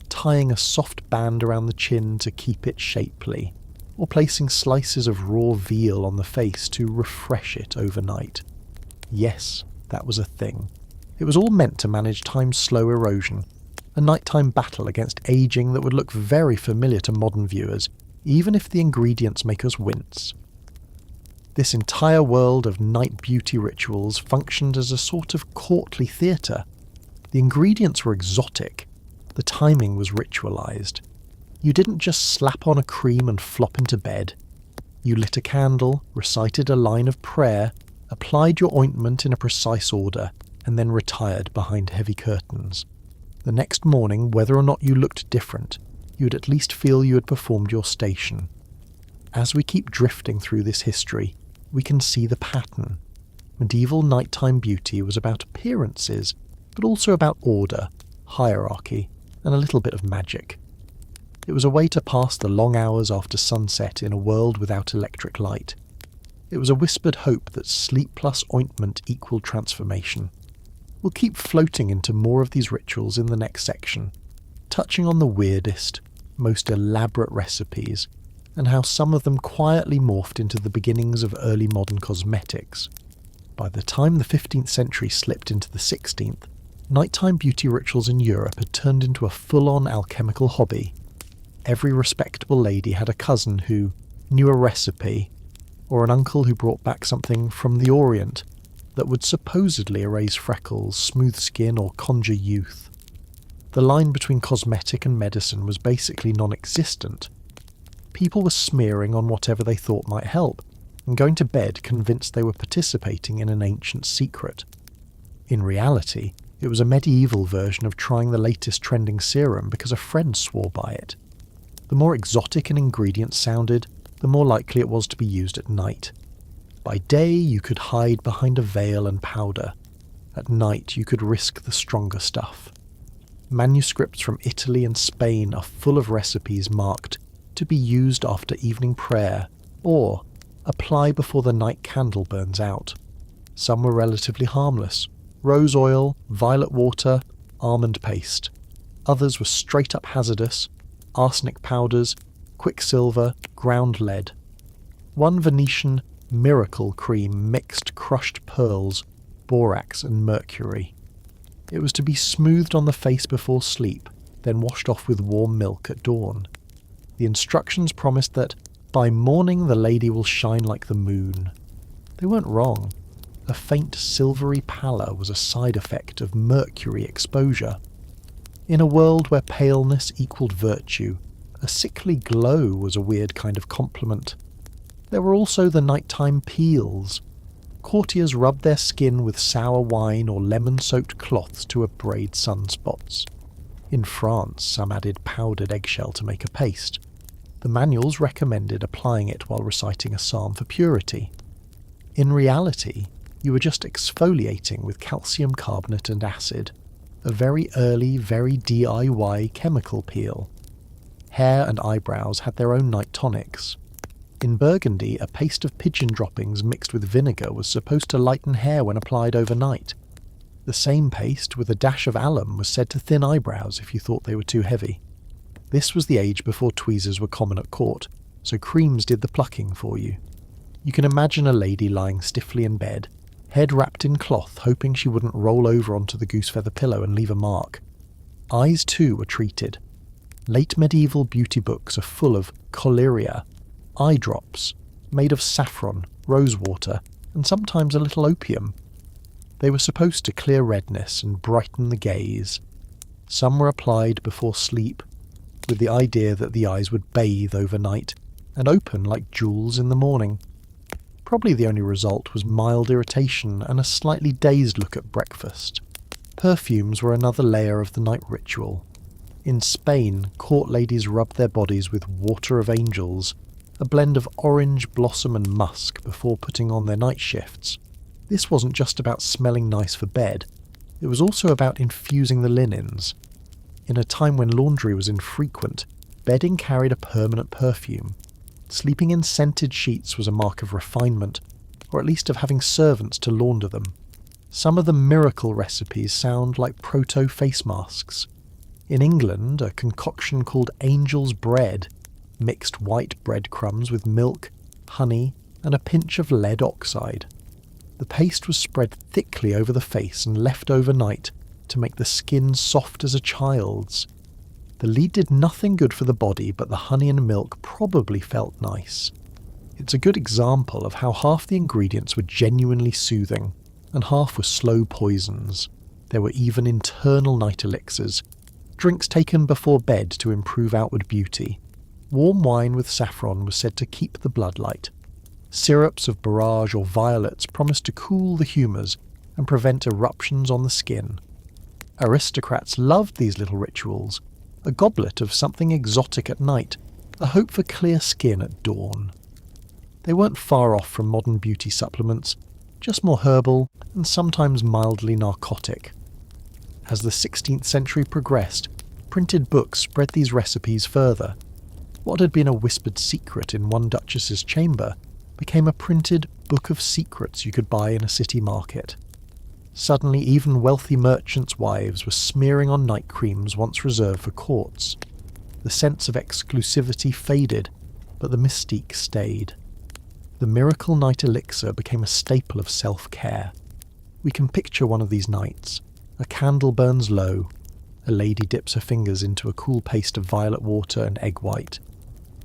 tying a soft band around the chin to keep it shapely, or placing slices of raw veal on the face to refresh it overnight. Yes, that was a thing. It was all meant to manage time's slow erosion, a nighttime battle against aging that would look very familiar to modern viewers, even if the ingredients make us wince. This entire world of night beauty rituals functioned as a sort of courtly theatre. The ingredients were exotic. The timing was ritualised. You didn't just slap on a cream and flop into bed. You lit a candle, recited a line of prayer, applied your ointment in a precise order, and then retired behind heavy curtains. The next morning, whether or not you looked different, you would at least feel you had performed your station. As we keep drifting through this history, we can see the pattern. Medieval nighttime beauty was about appearances, but also about order, hierarchy, and a little bit of magic. It was a way to pass the long hours after sunset in a world without electric light. It was a whispered hope that sleep plus ointment equaled transformation. We'll keep floating into more of these rituals in the next section, touching on the weirdest, most elaborate recipes, and how some of them quietly morphed into the beginnings of early modern cosmetics. By the time the 15th century slipped into the 16th, nighttime beauty rituals in Europe had turned into a full-on alchemical hobby. Every respectable lady had a cousin who knew a recipe, or an uncle who brought back something from the Orient that would supposedly erase freckles, smooth skin, or conjure youth. The line between cosmetic and medicine was basically non-existent. People were smearing on whatever they thought might help, and going to bed convinced they were participating in an ancient secret. In reality, it was a medieval version of trying the latest trending serum because a friend swore by it. The more exotic an ingredient sounded, the more likely it was to be used at night. By day, you could hide behind a veil and powder. At night, you could risk the stronger stuff. Manuscripts from Italy and Spain are full of recipes marked to be used after evening prayer, or Apply before the night candle burns out. Some were relatively harmless. Rose oil, violet water, almond paste. Others were straight up hazardous. Arsenic powders, quicksilver, ground lead. One Venetian miracle cream mixed crushed pearls, borax and mercury. It was to be smoothed on the face before sleep, then washed off with warm milk at dawn. The instructions promised that by morning the lady will shine like the moon. They weren't wrong. A faint silvery pallor was a side effect of mercury exposure. In a world where paleness equalled virtue, a sickly glow was a weird kind of compliment. There were also the nighttime peels. Courtiers rubbed their skin with sour wine or lemon-soaked cloths to abrade sunspots. In France, some added powdered eggshell to make a paste. The manuals recommended applying it while reciting a psalm for purity. In reality, you were just exfoliating with calcium carbonate and acid, a very early, very DIY chemical peel. Hair and eyebrows had their own night tonics. In Burgundy, a paste of pigeon droppings mixed with vinegar was supposed to lighten hair when applied overnight. The same paste, with a dash of alum, was said to thin eyebrows if you thought they were too heavy. This was the age before tweezers were common at court, so creams did the plucking for you. You can imagine a lady lying stiffly in bed, head wrapped in cloth, hoping she wouldn't roll over onto the goosefeather pillow and leave a mark. Eyes too were treated. Late medieval beauty books are full of collyria, eye drops, made of saffron, rosewater, and sometimes a little opium. They were supposed to clear redness and brighten the gaze. Some were applied before sleep, with the idea that the eyes would bathe overnight and open like jewels in the morning. Probably the only result was mild irritation and a slightly dazed look at breakfast. Perfumes were another layer of the night ritual. In Spain, court ladies rubbed their bodies with water of angels, a blend of orange, blossom and musk before putting on their night shifts. This wasn't just about smelling nice for bed, it was also about infusing the linens. In a time when laundry was infrequent, bedding carried a permanent perfume. Sleeping in scented sheets was a mark of refinement, or at least of having servants to launder them. Some of the miracle recipes sound like proto-face masks. In England, a concoction called angel's bread mixed white breadcrumbs with milk, honey, and a pinch of lead oxide. The paste was spread thickly over the face and left overnight to make the skin soft as a child's. The lead did nothing good for the body, but the honey and milk probably felt nice. It's a good example of how half the ingredients were genuinely soothing, and half were slow poisons. There were even internal night elixirs, drinks taken before bed to improve outward beauty. Warm wine with saffron was said to keep the blood light. Syrups of borage or violets promised to cool the humours and prevent eruptions on the skin. Aristocrats loved these little rituals, a goblet of something exotic at night, a hope for clear skin at dawn. They weren't far off from modern beauty supplements, just more herbal and sometimes mildly narcotic. As the 16th century progressed, printed books spread these recipes further. What had been a whispered secret in one duchess's chamber became a printed book of secrets you could buy in a city market. Suddenly, even wealthy merchants' wives were smearing on night creams once reserved for courts. The sense of exclusivity faded, but the mystique stayed. The miracle night elixir became a staple of self-care. We can picture one of these nights. A candle burns low. A lady dips her fingers into a cool paste of violet water and egg white.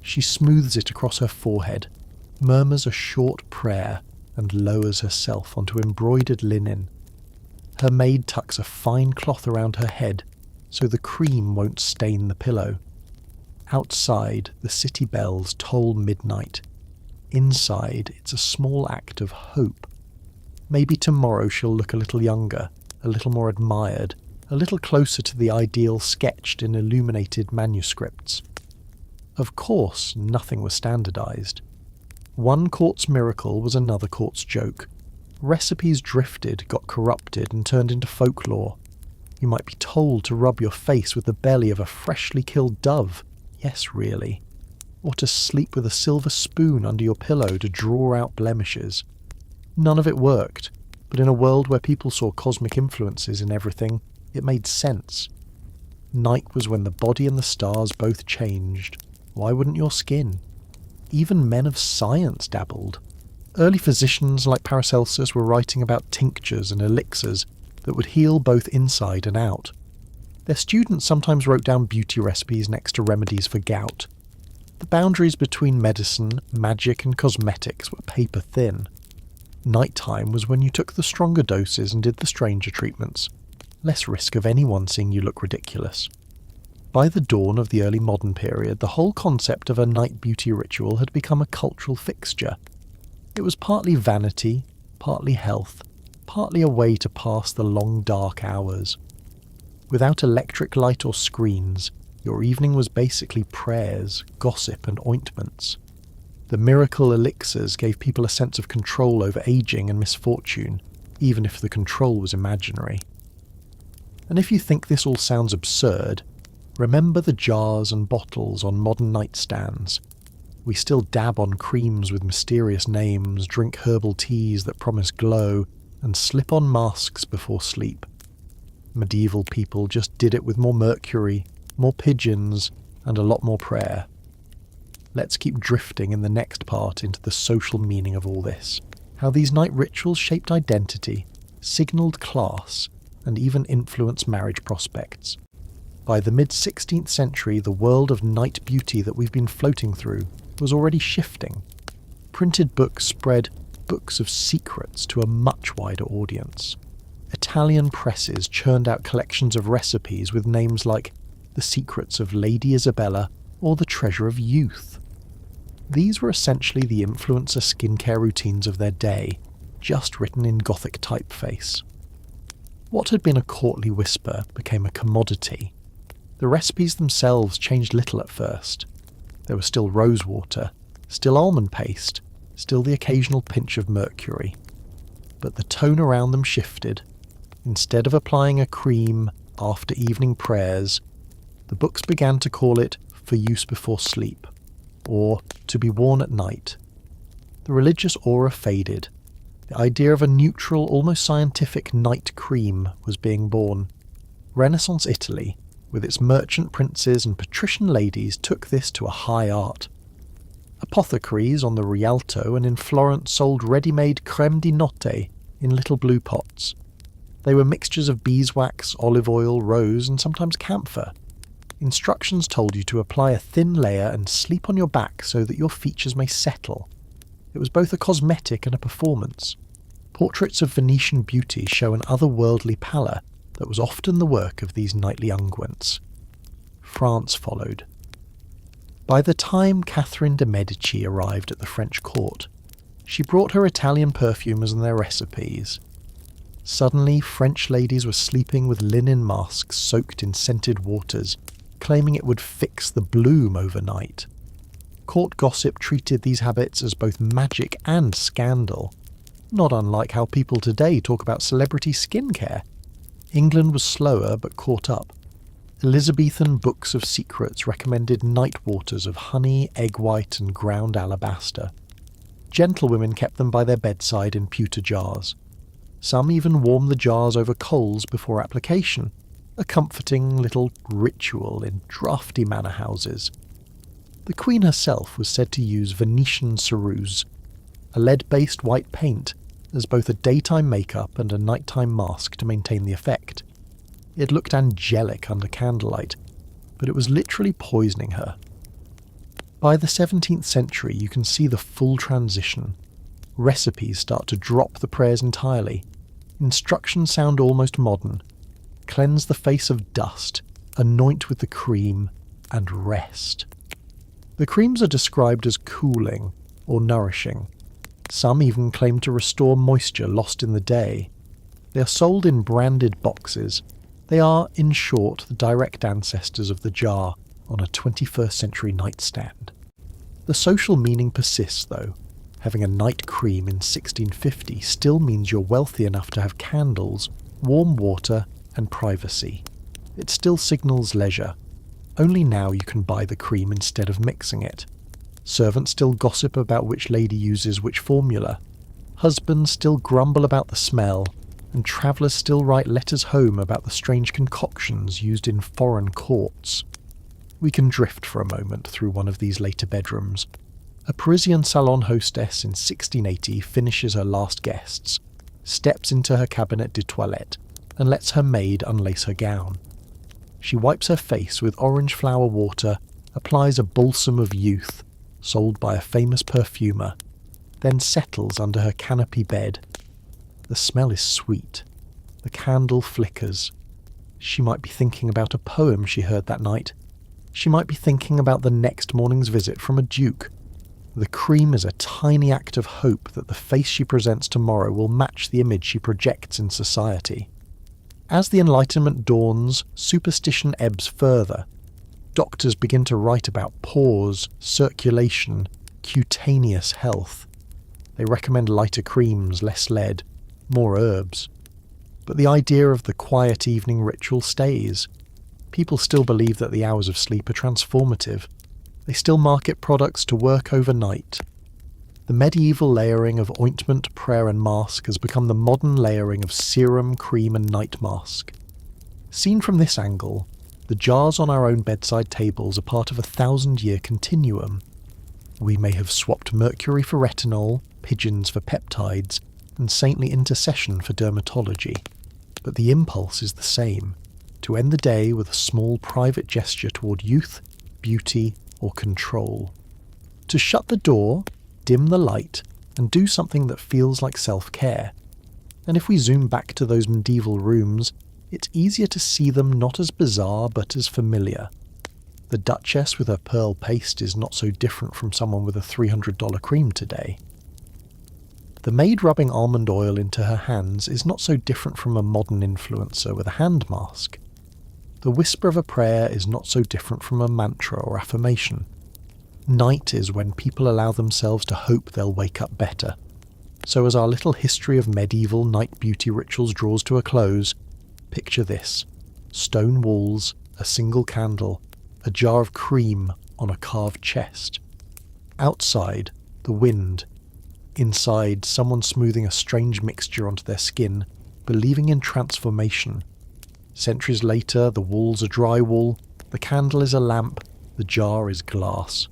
She smooths it across her forehead, murmurs a short prayer, and lowers herself onto embroidered linen. Her maid tucks a fine cloth around her head, so the cream won't stain the pillow. Outside, the city bells toll midnight. Inside, it's a small act of hope. Maybe tomorrow she'll look a little younger, a little more admired, a little closer to the ideal sketched in illuminated manuscripts. Of course, nothing was standardized. One court's miracle was another court's joke. Recipes drifted, got corrupted, and turned into folklore. You might be told to rub your face with the belly of a freshly killed dove. Yes, really. or to sleep with a silver spoon under your pillow to draw out blemishes. None of it worked, but in a world where people saw cosmic influences in everything, it made sense. Night was when the body and the stars both changed. Why wouldn't your skin? Even men of science dabbled. Early physicians like Paracelsus were writing about tinctures and elixirs that would heal both inside and out. Their students sometimes wrote down beauty recipes next to remedies for gout. The boundaries between medicine, magic and cosmetics were paper thin. Nighttime was when you took the stronger doses and did the stranger treatments. Less risk of anyone seeing you look ridiculous. By the dawn of the early modern period, the whole concept of a night beauty ritual had become a cultural fixture. It was partly vanity, partly health, partly a way to pass the long dark hours. Without electric light or screens, your evening was basically prayers, gossip and ointments. The miracle elixirs gave people a sense of control over aging and misfortune, even if the control was imaginary. And if you think this all sounds absurd, remember the jars and bottles on modern nightstands. We still dab on creams with mysterious names, drink herbal teas that promise glow, and slip on masks before sleep. Medieval people just did it with more mercury, more pigeons, and a lot more prayer. Let's keep drifting in the next part into the social meaning of all this, how these night rituals shaped identity, signalled class, and even influenced marriage prospects. By the mid-16th century, the world of night beauty that we've been floating through was already shifting. Printed books spread books of secrets to a much wider audience. Italian presses churned out collections of recipes with names like The Secrets of Lady Isabella or The Treasure of Youth. These were essentially the influencer skincare routines of their day, just written in Gothic typeface. What had been a courtly whisper became a commodity. The recipes themselves changed little at first. There was still rosewater, still almond paste, still the occasional pinch of mercury. But the tone around them shifted. Instead of applying a cream after evening prayers, the books began to call it for use before sleep, or to be worn at night. The religious aura faded. The idea of a neutral, almost scientific night cream was being born. Renaissance Italy, with its merchant princes and patrician ladies, took this to a high art. Apothecaries on the Rialto and in Florence sold ready-made crème di notte in little blue pots. They were mixtures of beeswax, olive oil, rose, and sometimes camphor. Instructions told you to apply a thin layer and sleep on your back so that your features may settle. It was both a cosmetic and a performance. Portraits of Venetian beauty show an otherworldly pallor that was often the work of these nightly unguents. France followed. By the time Catherine de' Medici arrived at the French court, she brought her Italian perfumers and their recipes. Suddenly, French ladies were sleeping with linen masks soaked in scented waters, claiming it would fix the bloom overnight. Court gossip treated these habits as both magic and scandal, not unlike how people today talk about celebrity skincare. England was slower but caught up. Elizabethan books of secrets recommended night waters of honey, egg white and ground alabaster. Gentlewomen kept them by their bedside in pewter jars. Some even warmed the jars over coals before application, a comforting little ritual in draughty manor houses. The Queen herself was said to use Venetian ceruse, a lead-based white paint, as both a daytime makeup and a nighttime mask to maintain the effect. It looked angelic under candlelight, but it was literally poisoning her. By the 17th century, you can see the full transition. Recipes start to drop the prayers entirely. Instructions sound almost modern. Cleanse the face of dust, anoint with the cream, and rest. The creams are described as cooling or nourishing. Some even claim to restore moisture lost in the day. They are sold in branded boxes. They are, in short, the direct ancestors of the jar on a 21st century nightstand. The social meaning persists, though. Having a night cream in 1650 still means you're wealthy enough to have candles, warm water, and privacy. It still signals leisure. Only now you can buy the cream instead of mixing it. Servants still gossip about which lady uses which formula. Husbands still grumble about the smell, and travellers still write letters home about the strange concoctions used in foreign courts. We can drift for a moment through one of these later bedrooms. A Parisian salon hostess in 1680 finishes her last guests, steps into her cabinet de toilette, and lets her maid unlace her gown. She wipes her face with orange flower water, applies a balsam of youth, sold by a famous perfumer, then settles under her canopy bed. The smell is sweet. The candle flickers. She might be thinking about a poem she heard that night. She might be thinking about the next morning's visit from a duke. The cream is a tiny act of hope that the face she presents tomorrow will match the image she projects in society. As the Enlightenment dawns, superstition ebbs further. Doctors begin to write about pores, circulation, cutaneous health. They recommend lighter creams, less lead, more herbs. But the idea of the quiet evening ritual stays. People still believe that the hours of sleep are transformative. They still market products to work overnight. The medieval layering of ointment, prayer and mask has become the modern layering of serum, cream and night mask. Seen from this angle, the jars on our own bedside tables are part of a 1,000-year continuum. We may have swapped mercury for retinol, pigeons for peptides, and saintly intercession for dermatology. But the impulse is the same, to end the day with a small private gesture toward youth, beauty, or control. To shut the door, dim the light, and do something that feels like self-care. And if we zoom back to those medieval rooms, it's easier to see them not as bizarre but as familiar. The Duchess with her pearl paste is not so different from someone with a $300 cream today. The maid rubbing almond oil into her hands is not so different from a modern influencer with a hand mask. The whisper of a prayer is not so different from a mantra or affirmation. Night is when people allow themselves to hope they'll wake up better. So as our little history of medieval night beauty rituals draws to a close, picture this: stone walls, a single candle, a jar of cream on a carved chest. Outside, the wind. Inside, someone smoothing a strange mixture onto their skin, believing in transformation. Centuries later, the walls are drywall, the candle is a lamp, the jar is glass.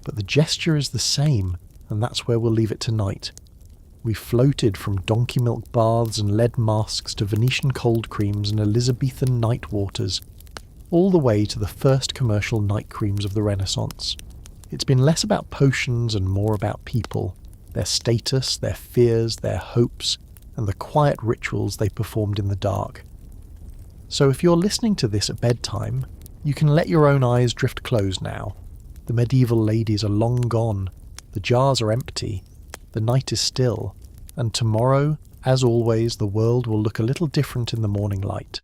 But the gesture is the same, and that's where we'll leave it tonight. We've floated from donkey milk baths and lead masks to Venetian cold creams and Elizabethan night waters, all the way to the first commercial night creams of the Renaissance. It's been less about potions and more about people, their status, their fears, their hopes, and the quiet rituals they performed in the dark. So if you're listening to this at bedtime, you can let your own eyes drift closed now. The medieval ladies are long gone, the jars are empty, the night is still, and tomorrow, as always, the world will look a little different in the morning light.